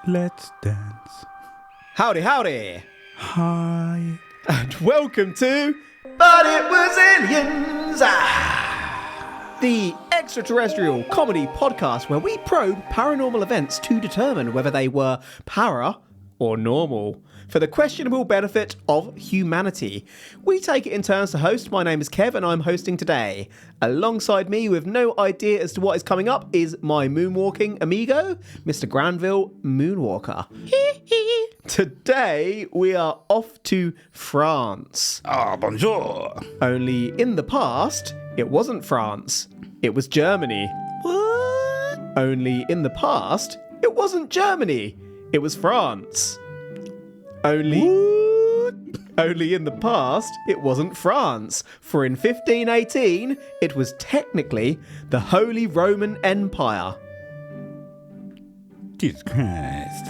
Let's dance. Howdy, howdy. Hi. And welcome to But It Was Aliens, the extraterrestrial comedy podcast where we probe paranormal events to determine whether they were para or normal for the questionable benefit of humanity. We take it in turns to host. My name is Kev and I'm hosting today. Alongside me with no idea as to what is coming up is my moonwalking amigo, Mr. Granville Moonwalker. Today we are off to France. Ah, bonjour. Only in the past, it wasn't France, it was Germany. What? Only in the past, it wasn't Germany, it was France. Only in the past, it wasn't France, for in 1518, it was technically the Holy Roman Empire. Jesus Christ.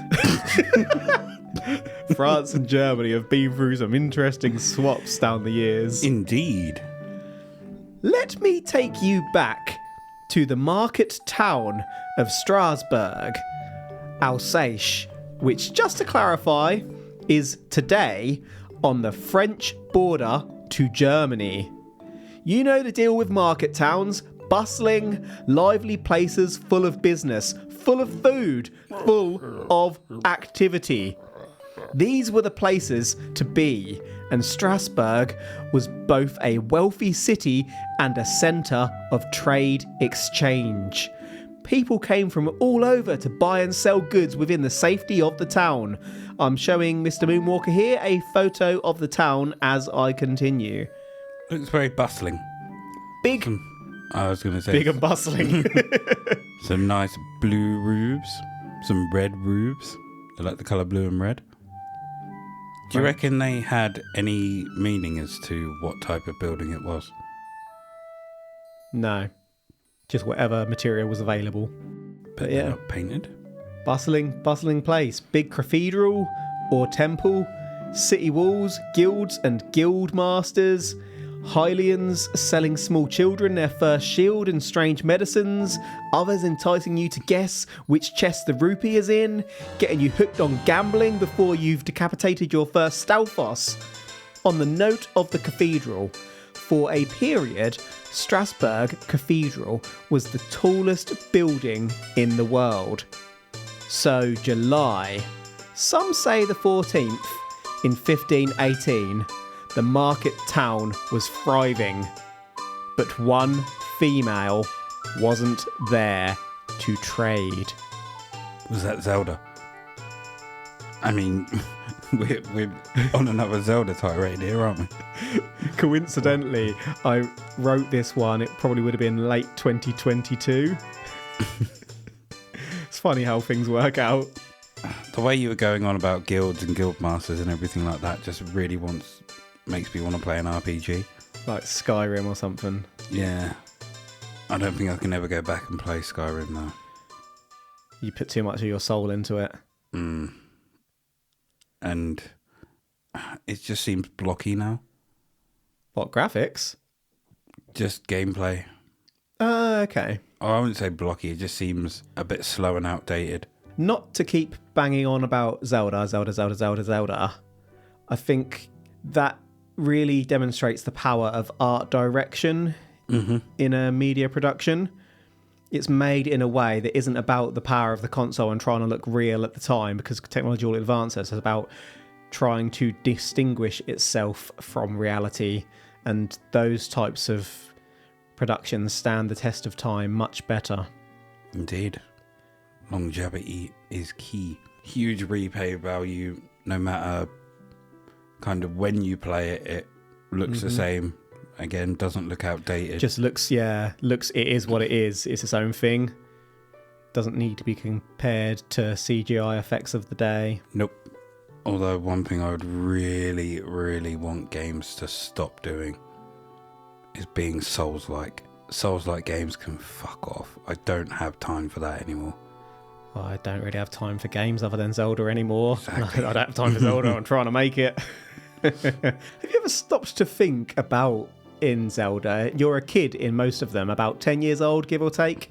France and Germany have been through some interesting swaps down the years. Indeed. Let me take you back to the market town of Strasbourg, Alsace, which, just to clarify, is today on the French border to Germany. You know the deal with market towns, bustling, lively places full of business, full of food, full of activity. These were the places to be, and Strasbourg was both a wealthy city and a centre of trade exchange. People came from all over to buy and sell goods within the safety of the town. I'm showing Mr. Moonwalker here a photo of the town as I continue. Looks very bustling. Big, I was going to say big and bustling. some nice blue roofs, some red roofs. I like the colour blue and red. Do you reckon they had any meaning as to what type of building it was? No, just whatever material was available. But yeah. they're not painted? Bustling place. Big cathedral or temple, city walls, guilds and guild masters, Hylians selling small children their first shield and strange medicines, others enticing you to guess which chest the rupee is in, getting you hooked on gambling before you've decapitated your first Stalfos. On the note of the cathedral, for a period, Strasbourg Cathedral was the tallest building in the world. So July, some say the 14th, in 1518, the market town was thriving, but one female wasn't there to trade. Was that Zelda? I mean, we're on another Zelda tirade here, aren't we? Coincidentally, I wrote this one, it probably would have been late 2022. It's funny how things work out. The way you were going on about guilds and guild masters and everything like that just really makes me want to play an RPG. Like Skyrim or something. Yeah. I don't think I can ever go back and play Skyrim though. You put too much of your soul into it. And it just seems blocky now. What, graphics? Just gameplay. Okay. Oh, I wouldn't say blocky, it just seems a bit slow and outdated. Not to keep banging on about Zelda. I think that really demonstrates the power of art direction in a media production. It's made in a way that isn't about the power of the console and trying to look real at the time, because technology will advance us. It's about trying to distinguish itself from reality, and those types of productions stand the test of time much better. Indeed. Longevity is key. Huge replay value, no matter kind of when you play it, it looks the same. Again, doesn't look outdated. Just looks, it is what it is. It's its own thing. Doesn't need to be compared to CGI effects of the day. Nope. Although one thing I would really, really want games to stop doing is being Souls-like. Souls-like games can fuck off. I don't have time for that anymore. Well, I don't really have time for games other than Zelda anymore. Exactly. I don't have time for Zelda. I'm trying to make it. Have you ever stopped to think about, in Zelda, you're a kid in most of them, about 10 years old, give or take,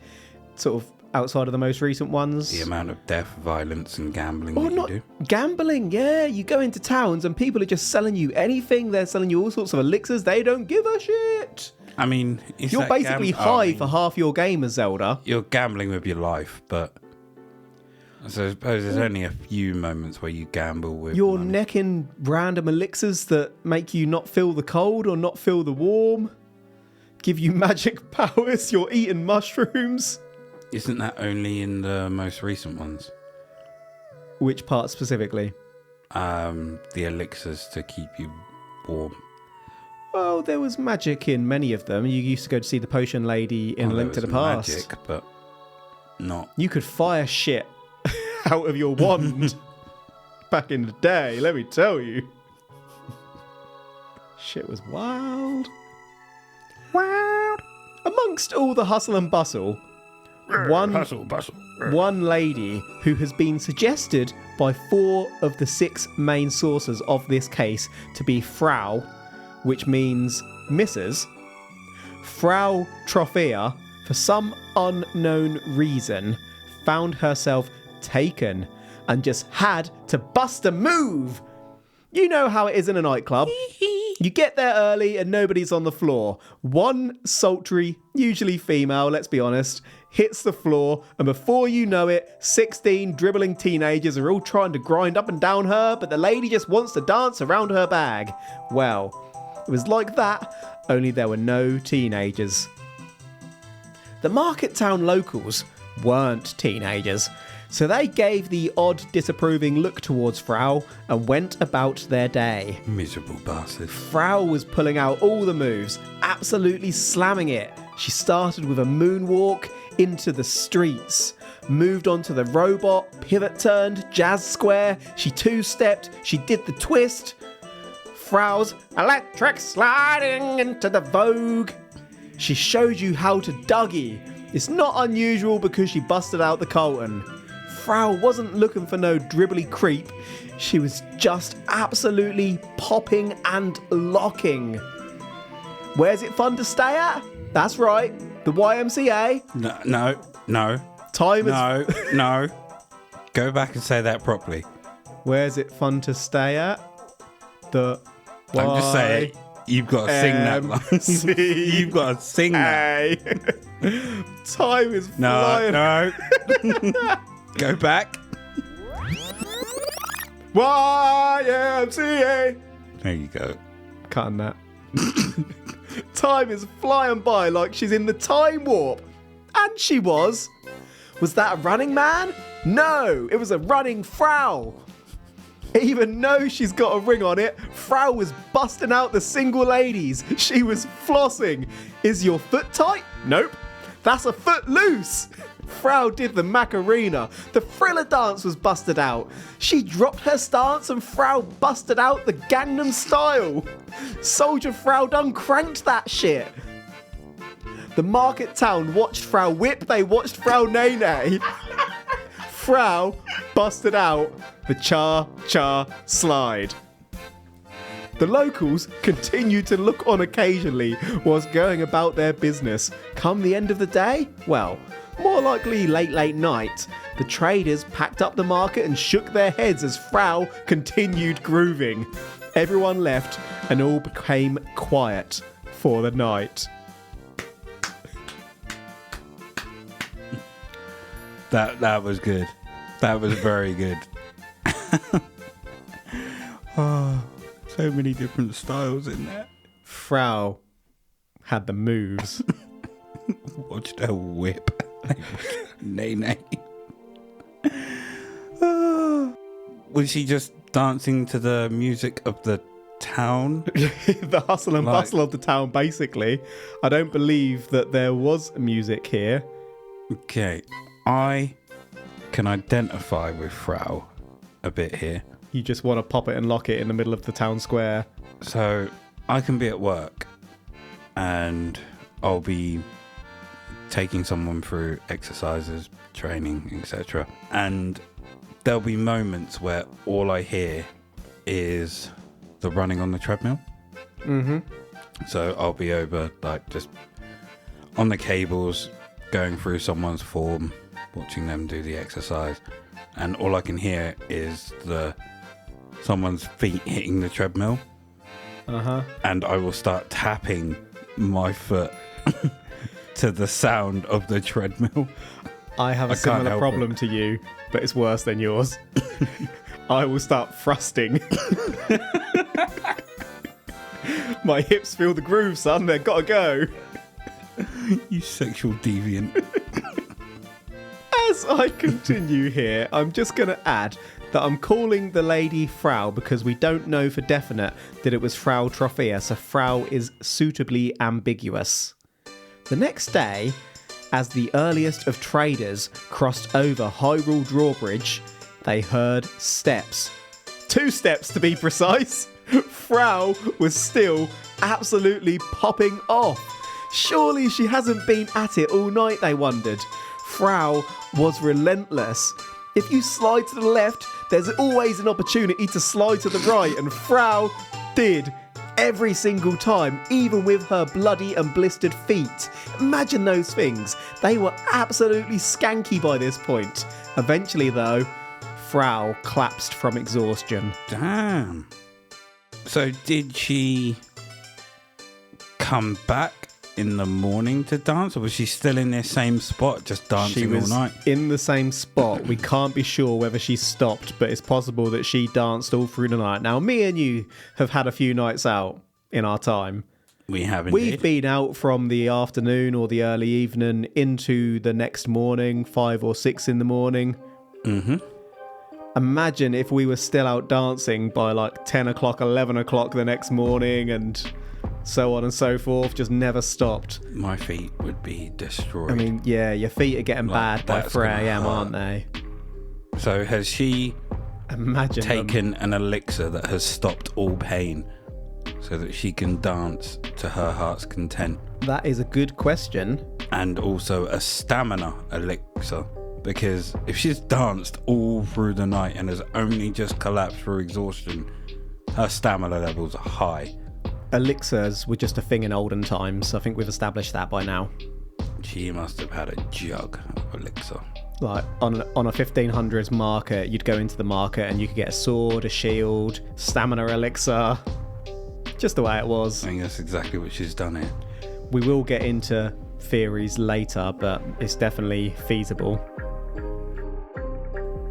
sort of outside of the most recent ones. The amount of death, violence, and gambling Or that not you do. gambling, yeah. You go into towns and people are just selling you anything. They're selling you all sorts of elixirs. They don't give a shit. I mean, is You're that basically high for half your game as Zelda. You're gambling with your life, but so I suppose there's only a few moments where you gamble with You're money. necking random elixirs that make you not feel the cold or not feel the warm. Give you magic powers. You're eating mushrooms. Isn't that only in the most recent ones? Which part specifically? The elixirs to keep you warm. Well, there was magic in many of them. You used to go to see the potion lady in A Link to the Past. Magic, but not. You could fire shit out of your wand back in the day, let me tell you. Shit was wild. Amongst all the hustle and bustle, Hustle, bustle. one lady who has been suggested by 4 of the 6 main sources of this case to be Frau, which means Mrs. Frau Trophea, for some unknown reason, found herself taken and just had to bust a move. You know how it is in a nightclub. You get there early and nobody's on the floor. One sultry, usually female, let's be honest, hits the floor, and before you know it, 16 dribbling teenagers are all trying to grind up and down her, but the lady just wants to dance around her bag. Well, it was like that, only there were no teenagers. The market town locals weren't teenagers, so they gave the odd disapproving look towards Frau and went about their day. Miserable bastard. Frau was pulling out all the moves, absolutely slamming it. She started with a moonwalk into the streets, moved on to the robot, pivot turned, jazz square, she two-stepped, she did the twist. Frau's electric sliding into the Vogue. She showed you how to Dougie. It's not unusual because she busted out the Colton. Frau wasn't looking for no dribbly creep. She was just absolutely popping and locking. Where's it fun to stay at? That's right, the YMCA. No. Time is... No. Go back and say that properly. Where's it fun to stay at? The Don't just say it. You've got to sing that line. You've got to sing that. Time is flying. No. Go back. YMCA. There you go. Cutting that. Time is flying by like she's in the time warp. And she was. Was that a running man? No, it was a running Frau. Even though she's got a ring on it, Frau was busting out the single ladies. She was flossing. Is your foot tight? Nope. That's a foot loose. Frau did the Macarena. The Thriller dance was busted out. She dropped her stance and Frau busted out the Gangnam Style. Soldier Frau done cranked that shit. The market town watched Frau whip. They watched Frau nay nay. Frau busted out the cha-cha slide. The locals continued to look on occasionally whilst going about their business. Come the end of the day? Well, more likely late night, the traders packed up the market and shook their heads as Frau continued grooving. Everyone left and all became quiet for the night. That was good. That was very good. Oh, so many different styles in there. Frau had the moves. Watched her whip. Nay, nay. Oh. Was she just dancing to the music of the town? The hustle and bustle of the town, basically. I don't believe that there was music here. Okay, I can identify with Frau a bit here. You just want to pop it and lock it in the middle of the town square. So I can be at work and I'll be taking someone through exercises, training, etc. And there'll be moments where all I hear is the running on the treadmill. Mm-hmm. So I'll be over, like, just on the cables, going through someone's form, watching them do the exercise, and all I can hear is someone's feet hitting the treadmill. And I will start tapping my foot to the sound of the treadmill. I have a similar problem to you, but it's worse than yours. I will start thrusting. My hips feel the groove, son. They've got to go. You sexual deviant. As I continue here, I'm just going to add that I'm calling the lady Frau because we don't know for definite that it was Frau Trophea, so Frau is suitably ambiguous. The next day, as the earliest of traders crossed over Hyrule Drawbridge, they heard steps. 2 steps to be precise. Frau was still absolutely popping off. Surely she hasn't been at it all night, they wondered. Frau was relentless. If you slide to the left, there's always an opportunity to slide to the right, and Frau did every single time, even with her bloody and blistered feet. Imagine those things. They were absolutely skanky by this point. Eventually, though, Frau collapsed from exhaustion. Damn. So did she come back in the morning to dance, or was she still in this same spot just dancing all night? In the same spot. We can't be sure whether she stopped, but it's possible that she danced all through the night. Now, me and you have had a few nights out in our time. We have indeed. We've been out from the afternoon or the early evening into the next morning, 5 or 6 in the morning. Mm-hmm. Imagine if we were still out dancing by like 10 o'clock, 11 o'clock the next morning, and so on and so forth, just never stopped. My feet would be destroyed. I mean, yeah, your feet are getting bad by 3 a.m, aren't they? So has she taken an elixir that has stopped all pain so that she can dance to her heart's content? That is a good question. And also a stamina elixir, because if she's danced all through the night and has only just collapsed through exhaustion, her stamina levels are high. Elixirs were just a thing in olden times. I think we've established that by now. She must have had a jug of elixir. Like on a 1500s market, you'd go into the market and you could get a sword, a shield, stamina elixir. Just the way it was. I think that's exactly what she's done here. We will get into theories later, but it's definitely feasible.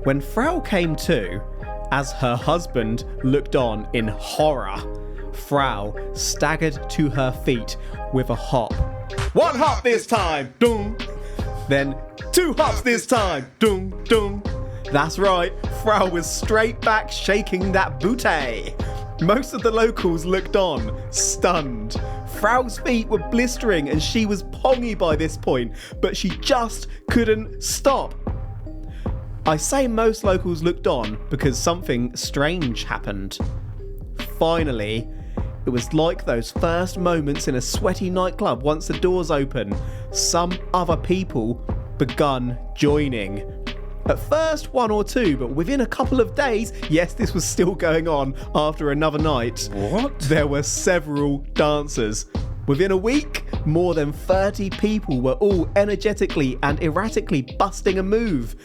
When Frau came to, as her husband looked on in horror, Frau staggered to her feet with a hop. 1 hop this time, dum. Then 2 hops this time, dum dum. That's right, Frau was straight back shaking that booty. Most of the locals looked on, stunned. Frau's feet were blistering and she was pongy by this point, but she just couldn't stop. I say most locals looked on because something strange happened. Finally, it was like those first moments in a sweaty nightclub once the doors open. Some other people begun joining. At first 1 or 2, but within a couple of days, yes, this was still going on after another night. What? There were several dancers. Within a week, more than 30 people were all energetically and erratically busting a move.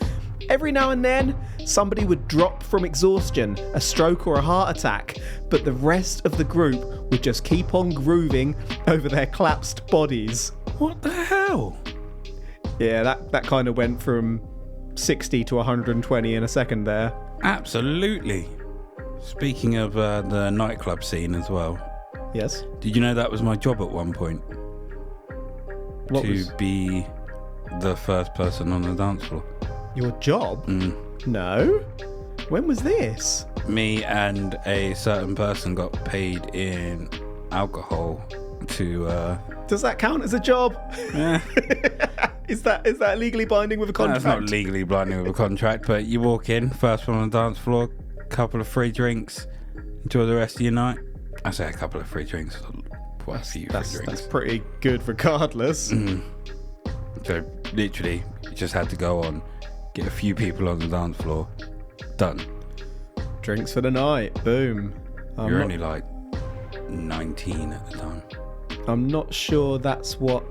Every now and then, somebody would drop from exhaustion, a stroke or a heart attack, but the rest of the group would just keep on grooving over their collapsed bodies. What the hell? Yeah, that kind of went from 60 to 120 in a second there. Absolutely. Speaking of the nightclub scene as well. Yes? Did you know that was my job at one point? To be the first person on the dance floor. Your job? No. When was this? Me and a certain person got paid in alcohol to... Does that count as a job? Yeah. Is that legally binding with a contract? No, it's not legally binding with a contract, but you walk in, first one on the dance floor, couple of free drinks, enjoy the rest of your night. I say a couple of free drinks, quite a few free drinks. That's pretty good regardless. So literally, you just had to go on, get a few people on the dance floor, done. Drinks for the night, boom. You're only like 19 at the time. I'm not sure that's what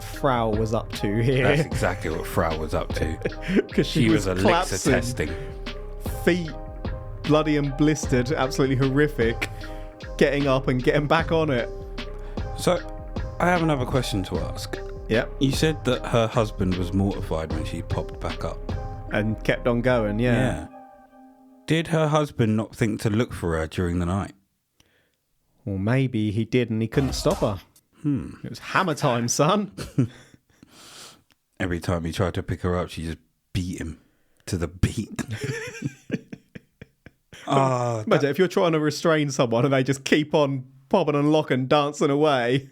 Frau was up to here. That's exactly what Frau was up to. Because She was elixir collapsing, testing. feet bloody and blistered, absolutely horrific, getting up and getting back on it. So, I have another question to ask. Yep. You said that her husband was mortified when she popped back up. And kept on going, yeah. Did her husband not think to look for her during the night? Well, maybe he did and he couldn't stop her. It was hammer time, son. Every time he tried to pick her up, she just beat him to the beat. Imagine if you're trying to restrain someone and they just keep on popping and locking, dancing away.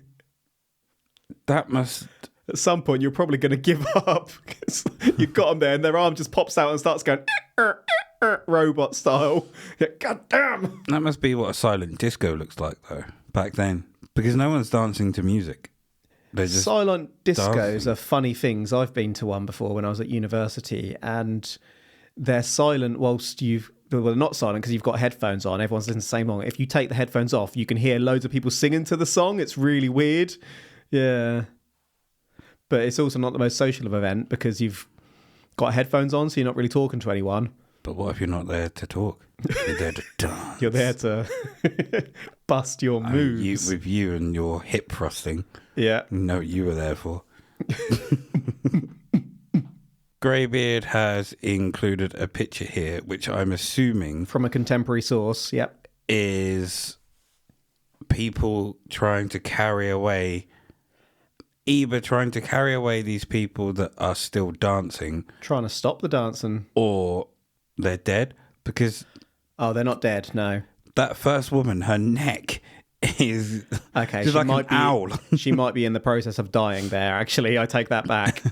That must... At some point, you're probably going to give up. Because you've got them there and their arm just pops out and starts going robot style. Yeah, God damn. That must be what a silent disco looks like, though, back then. Because no one's dancing to music. They're just silent discos dancing. are funny things. I've been to one before when I was at university, and they're silent whilst you've... Well, they're not silent because you've got headphones on. Everyone's listening to the same song. If you take the headphones off, you can hear loads of people singing to the song. It's really weird. Yeah. But it's also not the most social of event because you've got headphones on, so you're not really talking to anyone. But what if you're not there to talk? You're there to dance. You're there to bust your moves. With you and your hip thrusting. Yeah. You know what you were there for. Greybeard has included a picture here, which I'm assuming... From a contemporary source, yep. ...is people trying to carry away... Either trying to carry away these people that are still dancing... Trying to stop the dancing. ...or they're dead, because... Oh, they're not dead, no. That first woman, her neck is... Okay, she's like an owl. She might be in the process of dying there, actually. I take that back.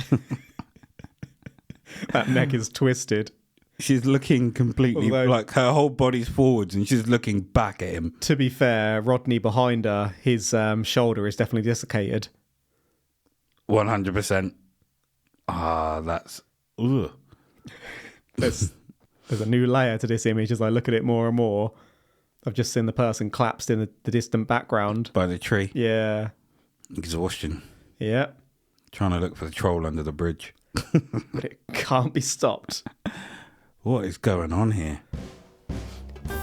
That neck is twisted. She's looking completely... like her whole body's forwards and she's looking back at him. To be fair, Rodney behind her, his shoulder is definitely dislocated. 100%. That's... Ugh. There's a new layer to this image as I look at it more and more. I've just seen the person collapsed in the distant background. By the tree. Yeah. Exhaustion. Yeah. Trying to look for the troll under the bridge. But it can't be stopped. What is going on here?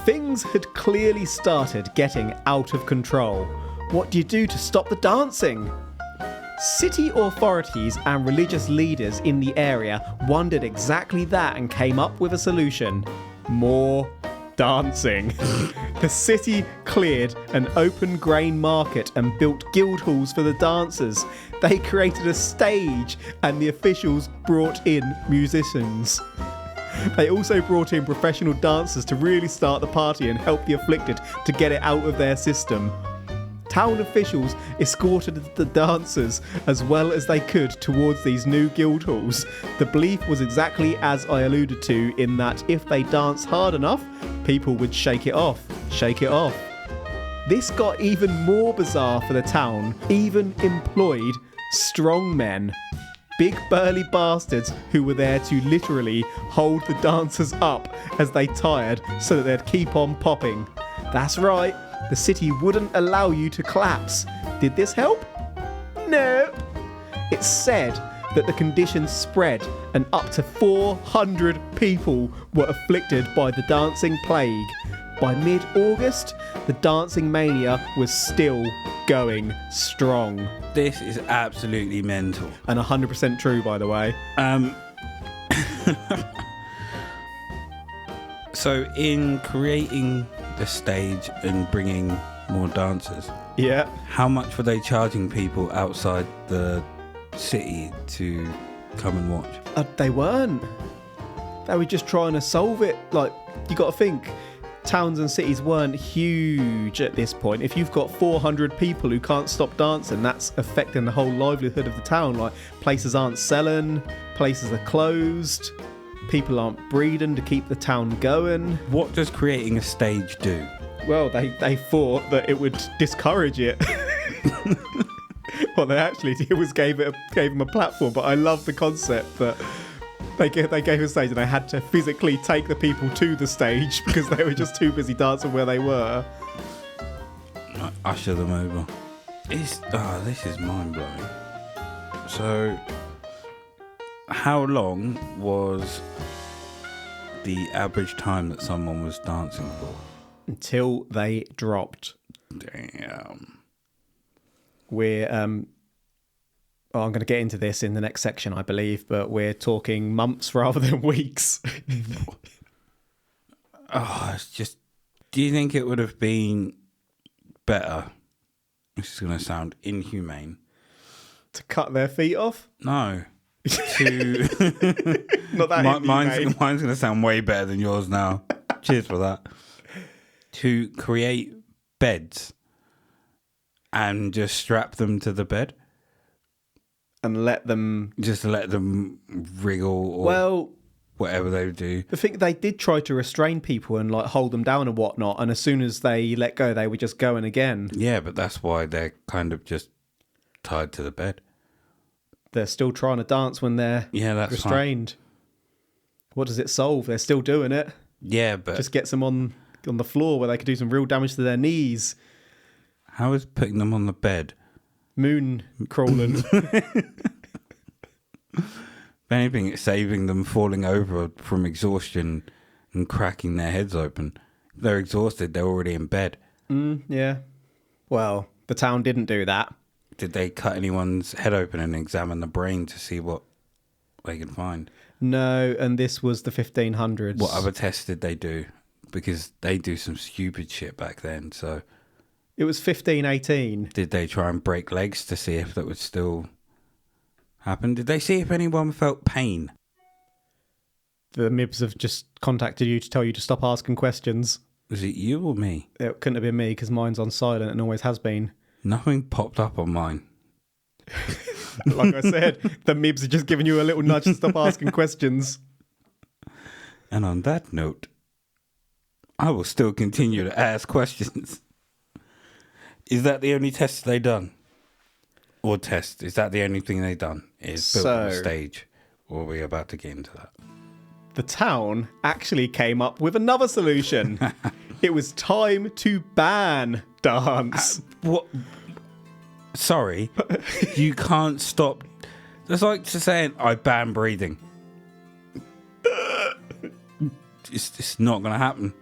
Things had clearly started getting out of control. What do you do to stop the dancing? City authorities and religious leaders in the area wondered exactly that and came up with a solution. More dancing. The city cleared an open grain market and built guild halls for the dancers. They created a stage and the officials brought in musicians. They also brought in professional dancers to really start the party and help the afflicted to get it out of their system. Town officials escorted the dancers as well as they could towards these new guild halls. The belief was exactly as I alluded to, in that if they danced hard enough, people would shake it off. Shake it off. This got even more bizarre for the town, even employed strong men. Big burly bastards who were there to literally hold the dancers up as they tired so that they'd keep on popping. That's right. The city wouldn't allow you to collapse. Did this help? No. It's said that the condition spread and up to 400 people were afflicted by the dancing plague. By mid-August, the dancing mania was still going strong. This is absolutely mental. And 100% true, by the way. So in creating the stage and bringing more dancers, Yeah. how much were they charging people outside the city to come and watch? They weren't. They were just trying to solve it. Like, you got to think, towns and cities weren't huge at this point. If you've got 400 people who can't stop dancing, that's affecting the whole livelihood of the town. Like, places aren't selling, places are closed, people aren't breeding to keep the town going. What does creating a stage do? Well, they thought that it would discourage it. What they actually did was gave them a platform. But I love the concept that they gave a stage and they had to physically take the people to the stage because they were just too busy dancing where they were. Usher them over. This is mind blowing. So, how long was the average time that someone was dancing for? Until they dropped. Damn. We're I'm going to get into this in the next section, I believe, but we're talking months rather than weeks. It's just. Do you think it would have been better? This is going to sound inhumane. To cut their feet off? No. Not that mine's going to sound way better than yours now. Cheers for that. To create beds and just strap them to the bed. And let them wriggle or whatever they do. I think they did try to restrain people and like hold them down and whatnot, and as soon as they let go they were just going again. Yeah, but that's why they're kind of just tied to the bed. They're still trying to dance when they're restrained. Fine. What does it solve? They're still doing it. Yeah, but just gets them on the floor where they could do some real damage to their knees. How is putting them on the bed? Moon crawling. If anything, it's saving them falling over from exhaustion and cracking their heads open. If they're exhausted, they're already in bed. Yeah. Well, the town didn't do that. Did they cut anyone's head open and examine the brain to see what they could find? No, and this was the 1500s. What other tests did they do? Because they do some stupid shit back then, so... It was 1518. Did they try and break legs to see if that would still... happen? Did they see if anyone felt pain? The Mibs have just contacted you to tell you to stop asking questions. Was it you or me? It couldn't have been me because mine's on silent and always has been. Nothing popped up on mine. Like I said, the Mibs are just giving you a little nudge to stop asking questions. And on that note, I will still continue to ask questions. Is that the only test they done? Or test? Is that the only thing they done? Is built on a stage? Or are we about to get into that? The town actually came up with another solution. It was time to ban dance. What? Sorry, you can't stop. That's like to saying I ban breathing. It's not going to happen.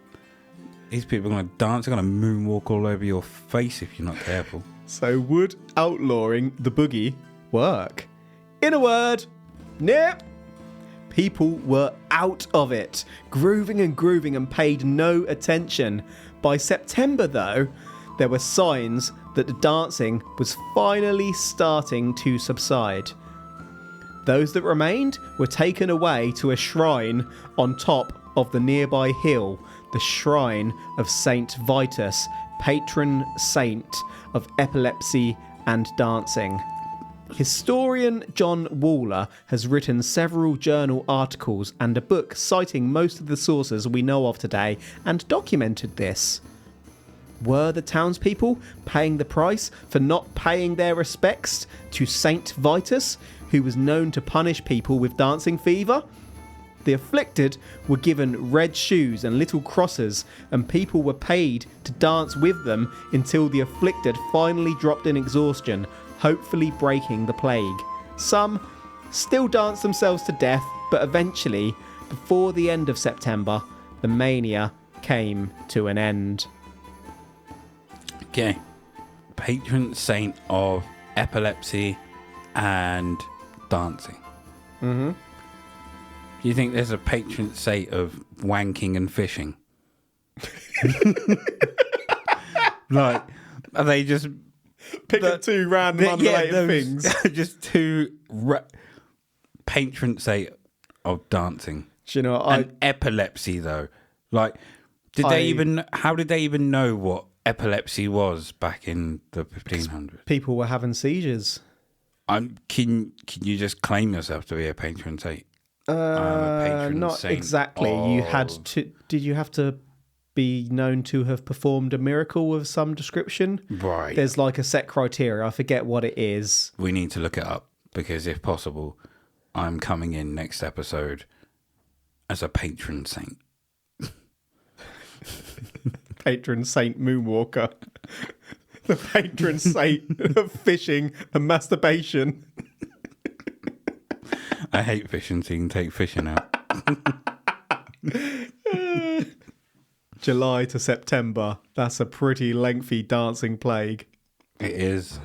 These people are going to dance. They're going to moonwalk all over your face if you're not careful. So would outlawing the boogie work? In a word, nope. People were out of it, grooving and paid no attention. By September, though, there were signs that the dancing was finally starting to subside. Those that remained were taken away to a shrine on top of the nearby hill, the shrine of Saint Vitus, patron saint of epilepsy and dancing. Historian John Waller has written several journal articles and a book citing most of the sources we know of today and documented this. Were the townspeople paying the price for not paying their respects to Saint Vitus, who was known to punish people with dancing fever? The afflicted were given red shoes and little crosses, and people were paid to dance with them until the afflicted finally dropped in exhaustion, hopefully breaking the plague. Some still danced themselves to death, but eventually, before the end of September, the mania came to an end. Okay. Patron saint of epilepsy and dancing. Mm-hmm. Do you think there's a patron saint of wanking and fishing? Like, are they just... Picking two random unrelated things. Just two patron saint of dancing. Do you know what, and epilepsy, though. Like, how did they even know what epilepsy was back in the 1500s? People were having seizures. Can you just claim yourself to be a patron saint? Not saint exactly. You had to. Did you have to be known to have performed a miracle of some description? Right. There's like a set criteria. I forget what it is. We need to look it up because, if possible, I'm coming in next episode as a patron saint. Patron saint moonwalker. The patron saint of fishing and masturbation. I hate fishing, so you can take fishing out. July to September. That's a pretty lengthy dancing plague. It is.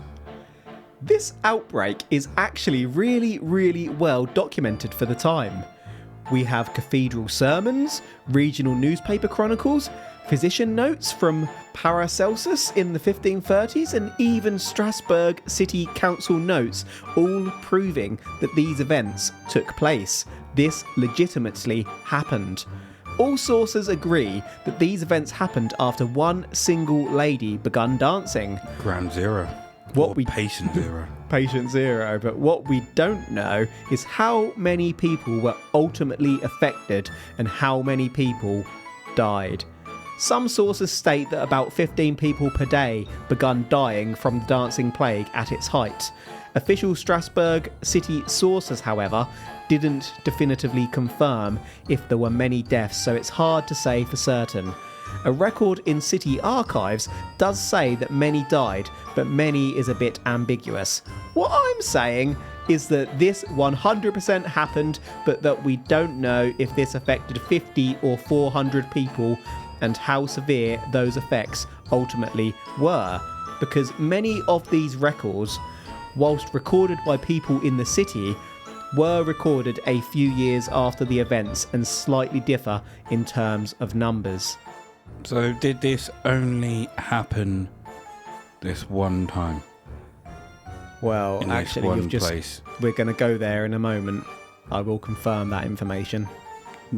This outbreak is actually really, really well documented for the time. We have cathedral sermons, regional newspaper chronicles, physician notes from Paracelsus in the 1530s, and even Strasbourg City Council notes, all proving that these events took place. This legitimately happened. All sources agree that these events happened after one single lady begun dancing. Ground zero. What Or we patient zero. Patient zero, but what we don't know is how many people were ultimately affected and how many people died. Some sources state that about 15 people per day begun dying from the dancing plague at its height. Official Strasbourg city sources, however, didn't definitively confirm if there were many deaths, so it's hard to say for certain. A record in city archives does say that many died, but many is a bit ambiguous. What I'm saying is that this 100% happened, but that we don't know if this affected 50 or 400 people and how severe those effects ultimately were. Because many of these records, whilst recorded by people in the city, were recorded a few years after the events and slightly differ in terms of numbers. So did this only happen this one time? Well, In actually, this one you've just... place? We're going to go there in a moment. I will confirm that information.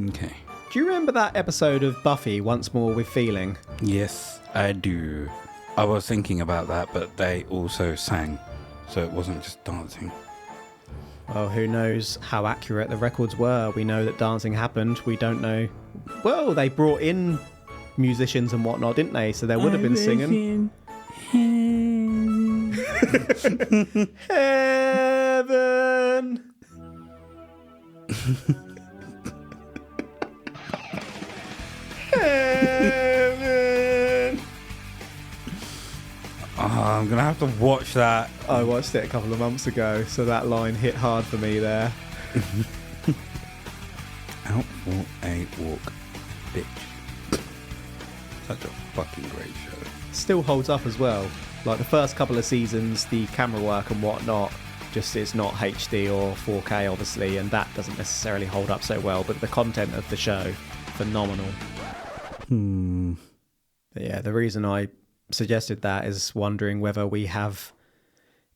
Okay. Do you remember that episode of Buffy, Once More with Feeling? Yes, I do. I was thinking about that, but they also sang, so it wasn't just dancing. Well, who knows how accurate the records were. We know that dancing happened. We don't know... Well, they brought in musicians and whatnot, didn't they? So there would have been singing. Heaven. Heaven. Oh, I'm going to have to watch that. I watched it a couple of months ago, so that line hit hard for me there. Out for a walk, bitch. Such a fucking great show. Still holds up as well. Like the first couple of seasons, the camera work and whatnot, just it's not HD or 4K obviously, and that doesn't necessarily hold up so well, but the content of the show, phenomenal. But yeah, the reason I suggested that is wondering whether we have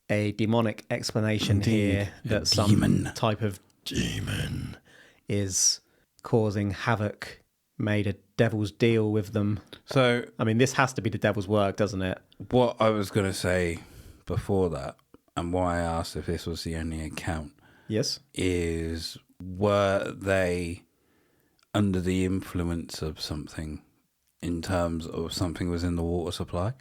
a demonic explanation here that some type of demon is causing havoc, made a devil's deal with them. So, I mean, this has to be the devil's work, doesn't it? what I was going to say before that, and why I asked if this was the only account, Yes. is were they under the influence of something in terms of something was in the water supply?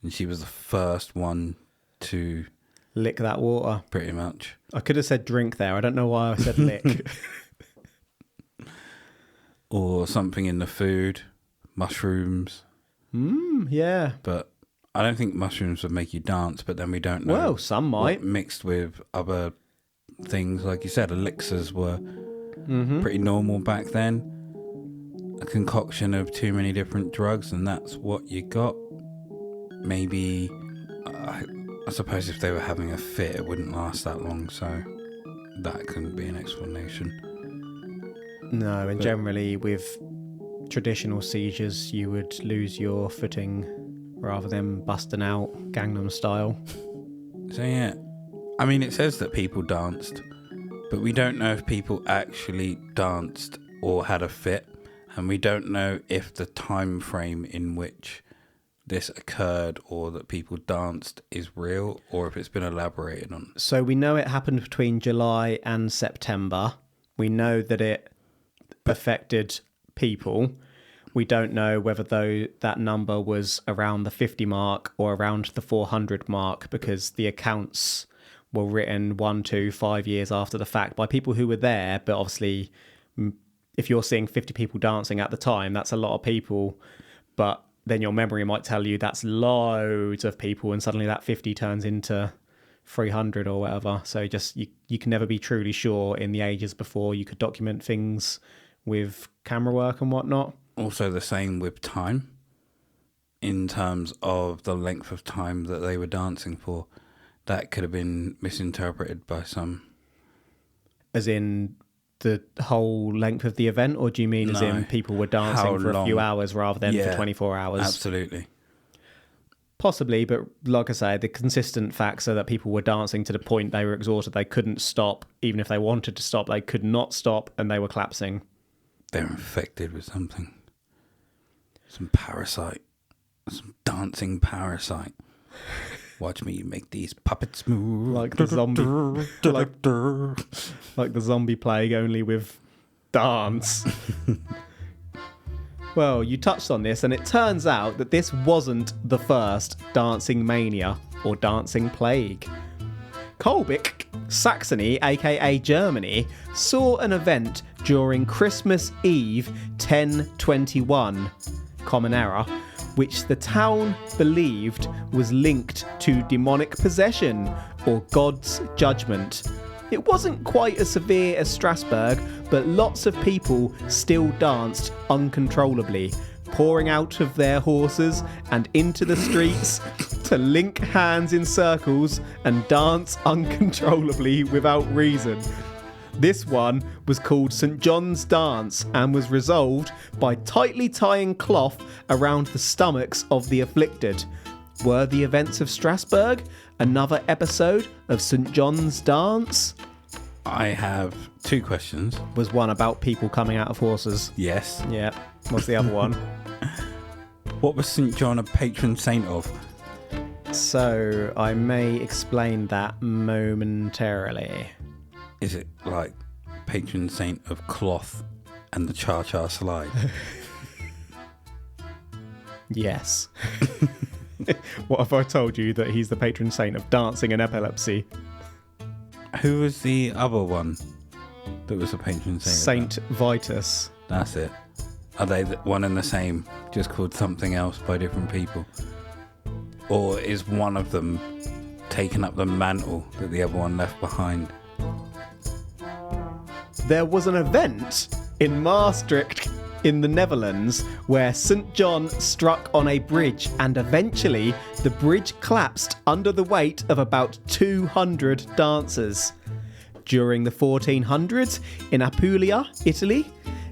And she was the first one to... Lick that water. Pretty much. I could have said drink there. I don't know why I said lick. Or something in the food. Mushrooms. Yeah. But I don't think mushrooms would make you dance, but then we don't know. Well, some might. Mixed with other things. Like you said, elixirs were pretty normal back then. A concoction of too many different drugs, and that's what you got. Maybe... I suppose if they were having a fit, it wouldn't last that long, so that couldn't be an explanation. No, and generally with traditional seizures, you would lose your footing rather than busting out Gangnam Style. So yeah, I mean, it says that people danced, but we don't know if people actually danced or had a fit, and we don't know if the time frame in which this occurred or that people danced is real or if it's been elaborated on. So we know it happened between July and September. We know that it affected people. We don't know whether that number was around the 50 mark or around the 400 mark, because the accounts were written 1, 2, 5 years after the fact by people who were there. But obviously, if you're seeing 50 people dancing at the time, that's a lot of people. But then your memory might tell you that's loads of people, and suddenly that 50 turns into 300 or whatever. So just you can never be truly sure in the ages before you could document things with camera work and whatnot. Also the same with time, in terms of the length of time that they were dancing for. That could have been misinterpreted by some. As in the whole length of the event, or do you mean as in people were dancing for a few hours rather than for 24 hours? Absolutely. Possibly, but like I say, the consistent facts are that people were dancing to the point they were exhausted. They couldn't stop. Even if they wanted to stop, they could not stop, and they were collapsing. They're infected with something. Some parasite. Some dancing parasite. Watch me make these puppets move. Like the zombie. like the zombie plague, only with dance. Well, you touched on this, and it turns out that this wasn't the first dancing mania or dancing plague. Kolbig, Saxony, aka Germany, saw an event during Christmas Eve 1021, Common Era, which the town believed was linked to demonic possession or God's judgment. It wasn't quite as severe as Strasbourg, but lots of people still danced uncontrollably, pouring out of their horses and into the streets to link hands in circles and dance uncontrollably without reason. This one was called St. John's Dance and was resolved by tightly tying cloth around the stomachs of the afflicted. Were the events of Strasbourg another episode of St. John's Dance? I have two questions. Was one about people coming out of horses? Yes. Yeah. What's the other one? What was St. John a patron saint of? So, I may explain that momentarily. Is it like patron saint of cloth and the cha-cha slide? Yes. What if I told you that he's the patron saint of dancing and epilepsy? Who was the other one that was a patron saint? Saint Vitus. That's it. Are they one and the same, just called something else by different people? Or is one of them taking up the mantle that the other one left behind? There was an event in Maastricht in the Netherlands where St. John struck on a bridge, and eventually the bridge collapsed under the weight of about 200 dancers. During the 1400s in Apulia, Italy,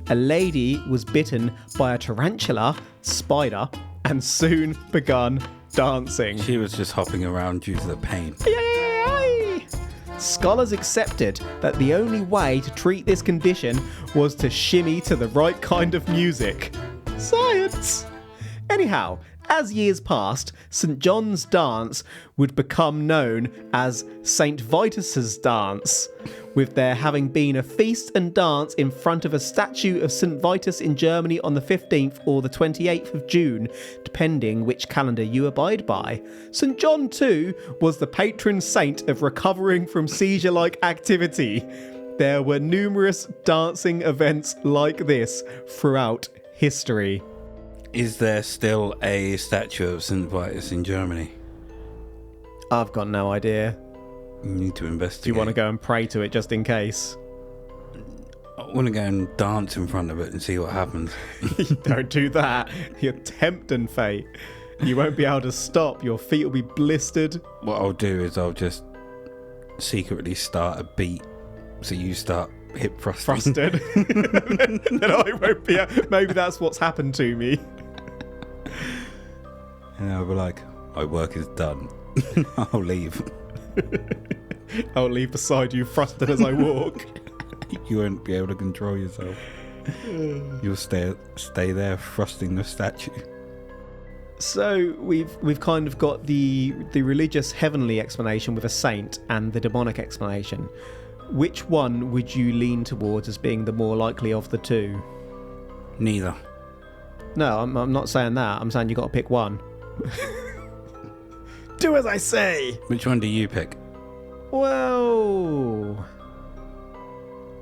a lady was bitten by a tarantula spider and soon begun dancing. She was just hopping around due to the pain. Scholars accepted that the only way to treat this condition was to shimmy to the right kind of music. Science! Anyhow, as years passed, St. John's Dance would become known as St. Vitus's Dance, with there having been a feast and dance in front of a statue of St. Vitus in Germany on the 15th or the 28th of June, depending which calendar you abide by. St. John, too, was the patron saint of recovering from seizure-like activity. There were numerous dancing events like this throughout history. Is there still a statue of St. Vitus in Germany? I've got no idea. You need to investigate. Do you want to go and pray to it just in case? I want to go and dance in front of it and see what happens. Don't do that. You're tempting fate. You won't be able to stop. Your feet will be blistered. What I'll do is I'll just secretly start a beat so you start hip thrusting. Frosted. Then I won't be. Maybe that's what's happened to me. And I'll be like, my work is done. I'll leave. I'll leave beside you, frosted as I walk. You won't be able to control yourself. You'll stay there, thrusting the statue. So we've kind of got the religious heavenly explanation with a saint and the demonic explanation. Which one would you lean towards as being the more likely of the two? Neither. No, I'm not saying that. I'm saying you got to pick one. Do as I say. Which one do you pick? Well,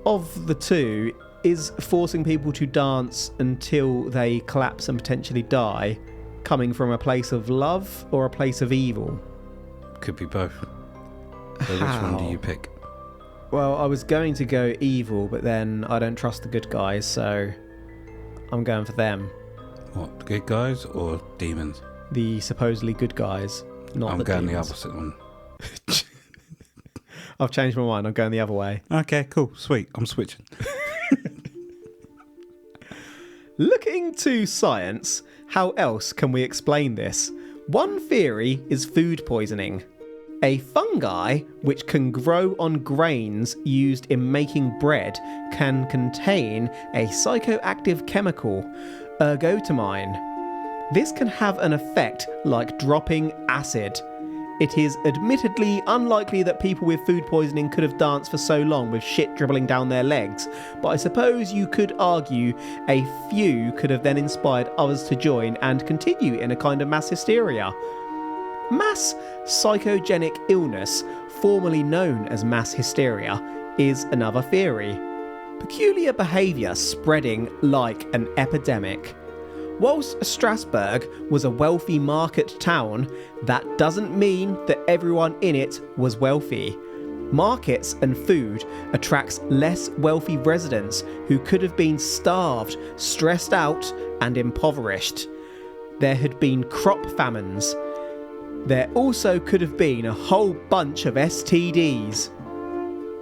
of the two, is forcing people to dance until they collapse and potentially die coming from a place of love or a place of evil? Could be both. So which one do How? you pick? Well, I was going to go evil, but then I don't trust the good guys, so I'm going for them. What, the good guys or demons? The supposedly good guys, not I'm the going demons. the opposite one. I've changed my mind. I'm going the other way. Okay, cool, sweet. I'm switching. Looking to science, how else can we explain this? One theory is food poisoning. A fungi, which can grow on grains used in making bread, can contain a psychoactive chemical, ergotamine. This can have an effect like dropping acid. It is admittedly unlikely that people with food poisoning could have danced for so long with shit dribbling down their legs, but I suppose you could argue a few could have then inspired others to join and continue in a kind of mass hysteria. Mass psychogenic illness, formerly known as mass hysteria, is another theory. Peculiar behaviour spreading like an epidemic. Whilst Strasbourg was a wealthy market town, that doesn't mean that everyone in it was wealthy. Markets and food attracts less wealthy residents who could have been starved, stressed out, and impoverished. There had been crop famines. There also could have been a whole bunch of STDs.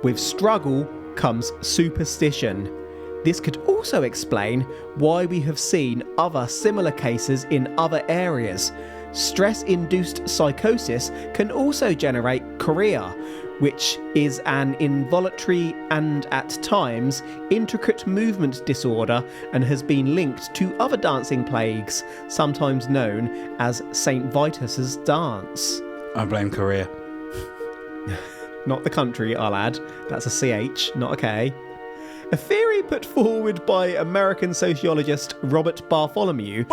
With struggle comes superstition. This could also explain why we have seen other similar cases in other areas. Stress-induced psychosis can also generate chorea, which is an involuntary and at times intricate movement disorder and has been linked to other dancing plagues, sometimes known as St. Vitus's dance. I blame Korea. Not the country, I'll add. That's a CH, not a K. A theory put forward by American sociologist Robert Bartholomew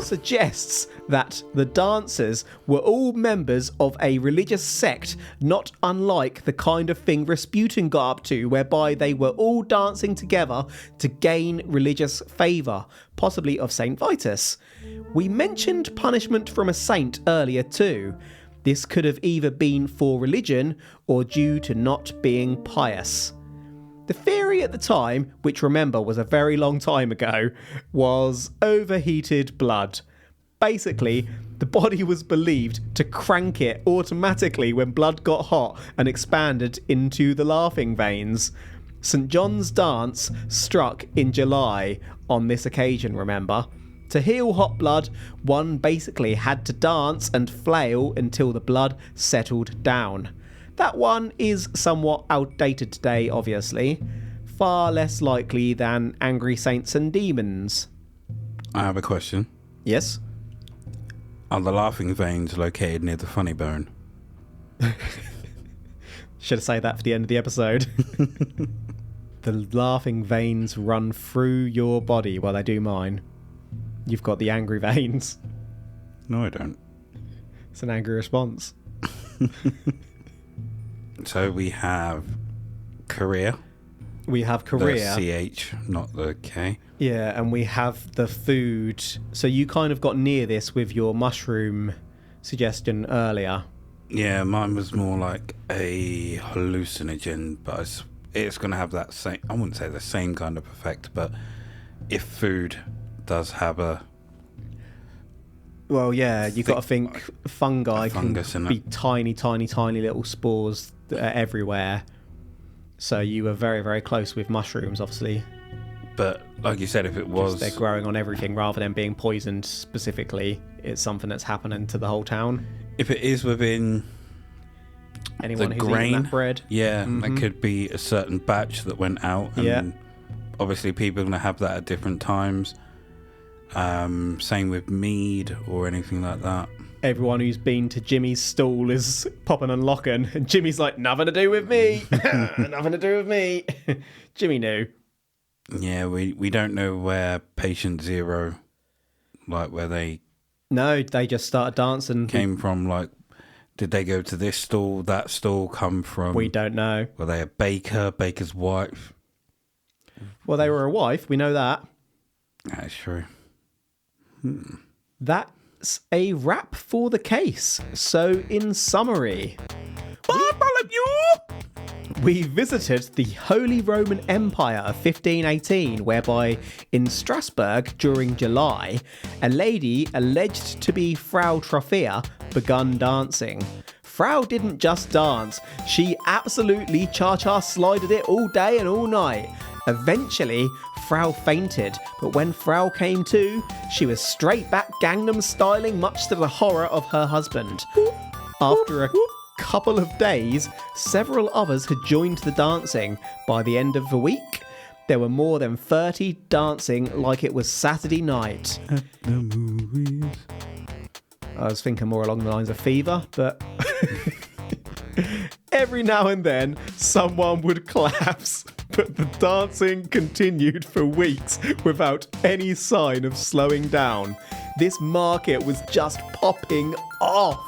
suggests that the dancers were all members of a religious sect, not unlike the kind of thing Rasputin got up to, whereby they were all dancing together to gain religious favour, possibly of St. Vitus. We mentioned punishment from a saint earlier too. This could have either been for religion or due to not being pious. The theory at the time, which remember was a very long time ago, was overheated blood. Basically, the body was believed to crank it automatically when blood got hot and expanded into the laughing veins. St. John's dance struck in July on this occasion, remember. To heal hot blood, one basically had to dance and flail until the blood settled down. That one is somewhat outdated today, obviously. Far less likely than angry saints and demons. I have a question. Yes? Are the laughing veins located near the funny bone? Should have said that for the end of the episode. The laughing veins run through your body. Well, they do mine. You've got the angry veins. No, I don't. It's an angry response. So we have Korea. We have Korea. The CH, not the K. Yeah, and we have the food. So you kind of got near this with your mushroom suggestion earlier. Yeah, mine was more like a hallucinogen, but it's going to have that same, I wouldn't say the same kind of effect, but if food does have a... Well, yeah, you've got to think fungi can be tiny, tiny, tiny little spores that are everywhere. So you were very, very close with mushrooms, obviously. But like you said, if it was... They're growing on everything rather than being poisoned specifically. It's something that's happening to the whole town. If it is within anyone the who's grain, eating that bread. Yeah, there could be a certain batch that went out. And obviously people are going to have that at different times. Same with mead or anything like that. Everyone who's been to Jimmy's stall is popping and locking, and Jimmy's like, nothing to do with me. Nothing to do with me. Jimmy knew. Yeah, we don't know where patient zero, like where they... No, they just started dancing. Came from, like, did they go to this stall, that stall, come from... We don't know. Were they a baker's wife? Well, they were a wife, we know that. That's true. That's a wrap for the case. So, in summary, We visited the Holy Roman Empire of 1518, whereby in Strasbourg during July, a lady alleged to be Frau Trophea begun dancing. Frau didn't just dance, she absolutely cha-cha slided it all day and all night. Eventually, Frau fainted, but when Frau came to, she was straight back Gangnam styling, much to the horror of her husband. After a couple of days, several others had joined the dancing. By the end of the week, there were more than 30 dancing like it was Saturday night. At the movies. I was thinking more along the lines of Fever, but every now and then someone would collapse, but the dancing continued for weeks without any sign of slowing down. This market was just popping off.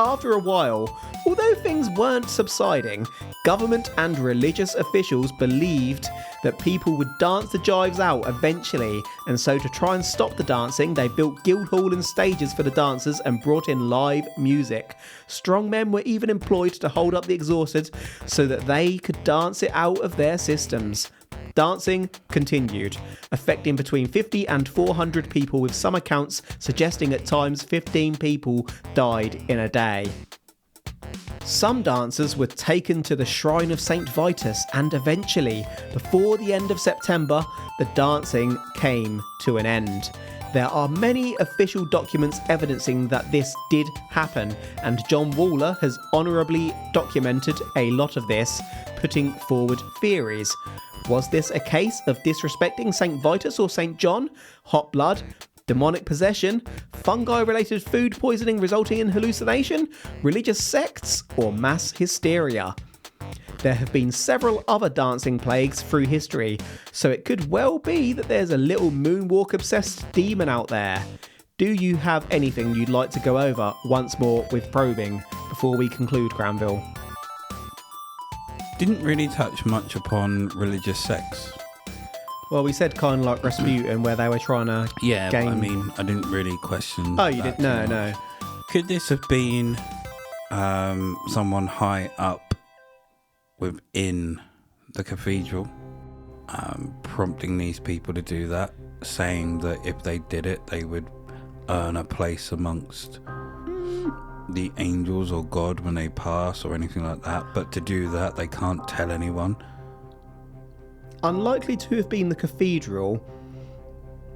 After a while, although things weren't subsiding, government and religious officials believed that people would dance the jives out eventually, and so to try and stop the dancing, they built Guildhall and stages for the dancers and brought in live music. Strongmen were even employed to hold up the exhausted so that they could dance it out of their systems. Dancing continued, affecting between 50 and 400 people, with some accounts suggesting at times 15 people died in a day. Some dancers were taken to the shrine of St. Vitus, and eventually, before the end of September, the dancing came to an end. There are many official documents evidencing that this did happen, and John Waller has honourably documented a lot of this, putting forward theories. Was this a case of disrespecting St. Vitus or St. John? Hot blood? Demonic possession? Fungi-related food poisoning resulting in hallucination? Religious sects? Or mass hysteria? There have been several other dancing plagues through history, so it could well be that there's a little moonwalk-obsessed demon out there. Do you have anything you'd like to go over once more with probing before we conclude, Granville? Didn't really touch much upon religious sects. Well, we said kind of like Rasputin, where they were trying to Yeah, gain... but I mean, I didn't really question. Oh, you didn't? No. Could this have been someone high up within the cathedral prompting these people to do that, saying that if they did it, they would earn a place amongst the angels or God when they pass or anything like that? But to do that, they can't tell anyone. Unlikely to have been the cathedral,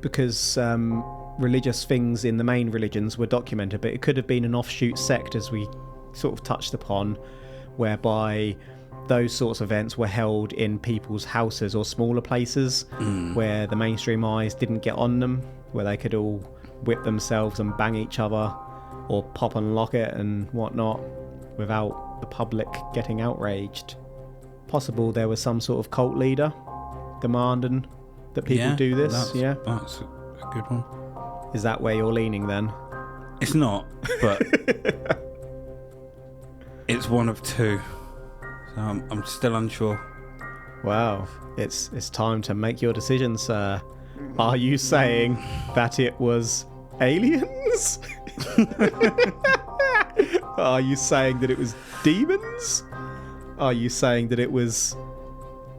because religious things in the main religions were documented, but it could have been an offshoot sect, as we sort of touched upon, whereby those sorts of events were held in people's houses or smaller places where the mainstream eyes didn't get on them, where they could all whip themselves and bang each other or pop and lock it and whatnot without the public getting outraged. Possible there was some sort of cult leader demanding that people do this. That's a good one. Is that where you're leaning then? It's not, but it's one of two. So I'm still unsure. Wow, it's time to make your decision, sir. Are you saying that it was aliens? Are you saying that it was demons? Are you saying that it was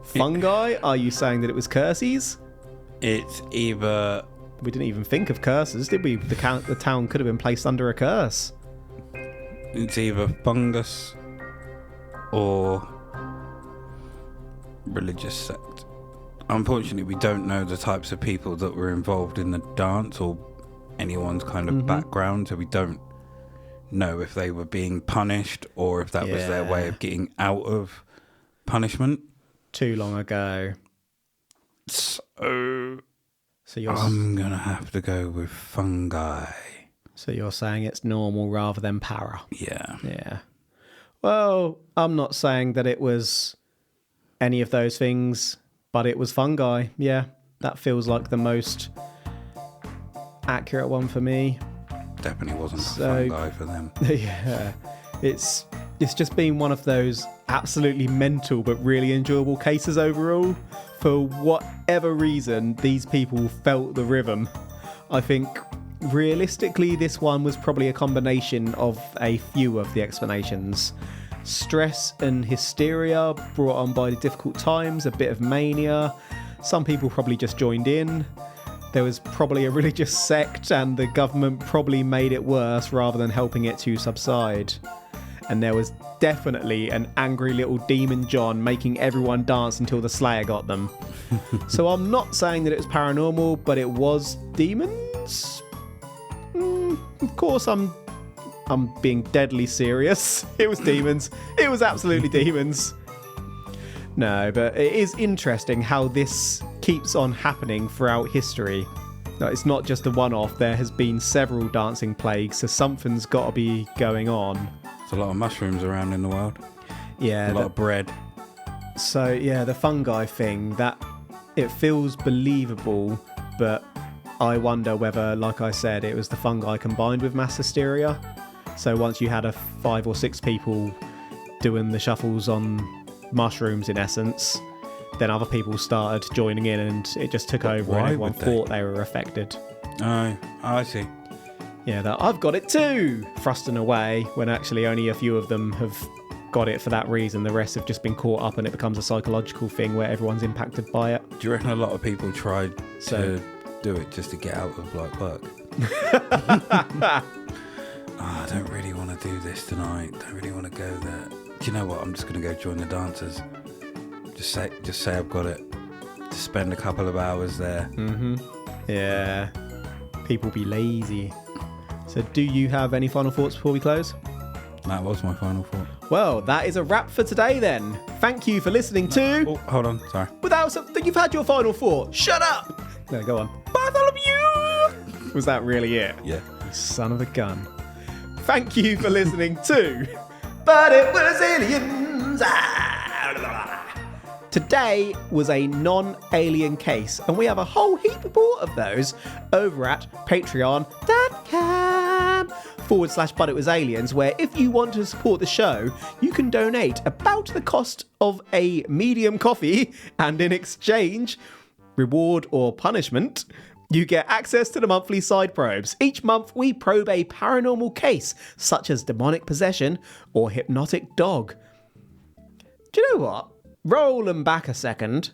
fungi? Are you saying that it was curses? It's either... We didn't even think of curses, did we? The town could have been placed under a curse. It's either fungus or religious sect. Unfortunately, we don't know the types of people that were involved in the dance or anyone's kind of background, so we don't know if they were being punished or if that was their way of getting out of punishment. Too long ago. So I'm gonna have to go with fungi. So you're saying it's normal rather than para? Yeah. Well, I'm not saying that it was any of those things, but it was fungi. Yeah, that feels like the most accurate one for me. Definitely wasn't fungi for them. Yeah, it's just been one of those absolutely mental but really enjoyable cases overall. For whatever reason, these people felt the rhythm. I think realistically this one was probably a combination of a few of the explanations. stress and hysteria brought on by the difficult times, a bit of mania. Some people probably just joined in. There was probably a religious sect, and the government probably made it worse rather than helping it to subside. And there was definitely an angry little demon John making everyone dance until the Slayer got them. So I'm not saying that it was paranormal, but it was demons. Of course, I'm being deadly serious. It was demons. It was absolutely demons. No, but it is interesting how this keeps on happening throughout history. No, it's not just a one-off. There has been several dancing plagues, so something's got to be going on. There's a lot of mushrooms around in the world. Yeah. A lot of bread. So, yeah, the fungi thing, that it feels believable, but I wonder whether, like I said, it was the fungi combined with mass hysteria. So once you had 5 or 6 people doing the shuffles on mushrooms, in essence, then other people started joining in and it just took over and everyone thought they were affected. Oh, I see. Yeah, I've got it too, thrusting away, when actually only a few of them have got it for that reason. The rest have just been caught up and it becomes a psychological thing where everyone's impacted by it. Do you reckon a lot of people tried to do it just to get out of work? I don't really want to do this tonight. Don't really want to go there. Do you know what? I'm just going to go join the dancers. Just say I've got it. To spend a couple of hours there. Mm-hmm. Yeah. People be lazy. So do you have any final thoughts before we close? That was my final thought. Well, that is a wrap for today then. Thank you for listening to... Oh, hold on. Sorry. Without something, you've had your final thought. Shut up! No, go on. Bartholomew! Was that really it? Yeah. You son of a gun. Thank you for listening to... But it was aliens. Today was a non-alien case, and we have a whole heap more of those over at patreon.com/But It Was Aliens, where if you want to support the show, you can donate about the cost of a medium coffee, and in exchange, reward or punishment, you get access to the monthly side probes. Each month, we probe a paranormal case, such as demonic possession or hypnotic dog. Do you know what? Roll them back a second.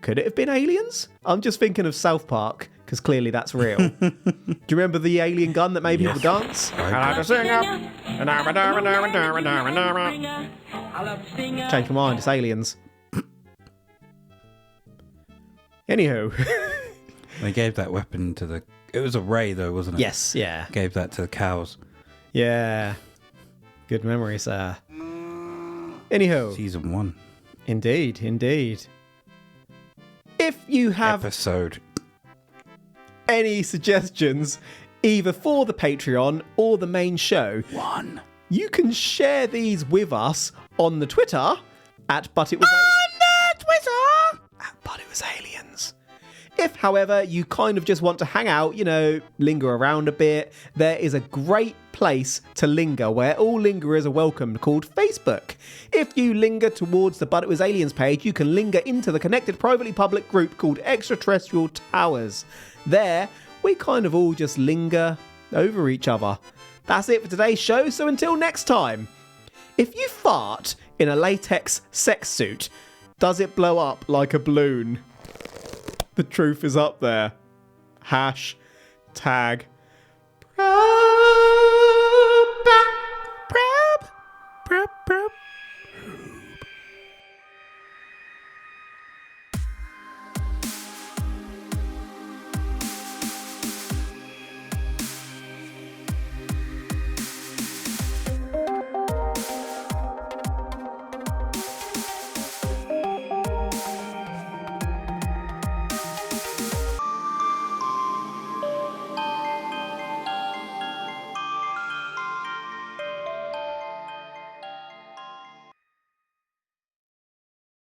Could it have been aliens? I'm just thinking of South Park, because clearly that's real. Do you remember the alien gun that made people dance? Change my mind, it's aliens. Anywho. They gave that weapon to the... It was a ray, though, wasn't it? Yes, yeah. Gave that to the cows. Yeah. Good memory, sir. Anyhow. Season 1. Indeed, indeed. If you have episode any suggestions, either for the Patreon or the main show, you can share these with us on the Twitter at But It Was Aliens. If, however, you kind of just want to hang out, linger around a bit, there is a great place to linger where all lingerers are welcomed called Facebook. If you linger towards the But It Was Aliens page, you can linger into the connected privately public group called Extraterrestrial Towers. There, we kind of all just linger over each other. That's it for today's show, so until next time. If you fart in a latex sex suit, does it blow up like a balloon? The truth is up there. #.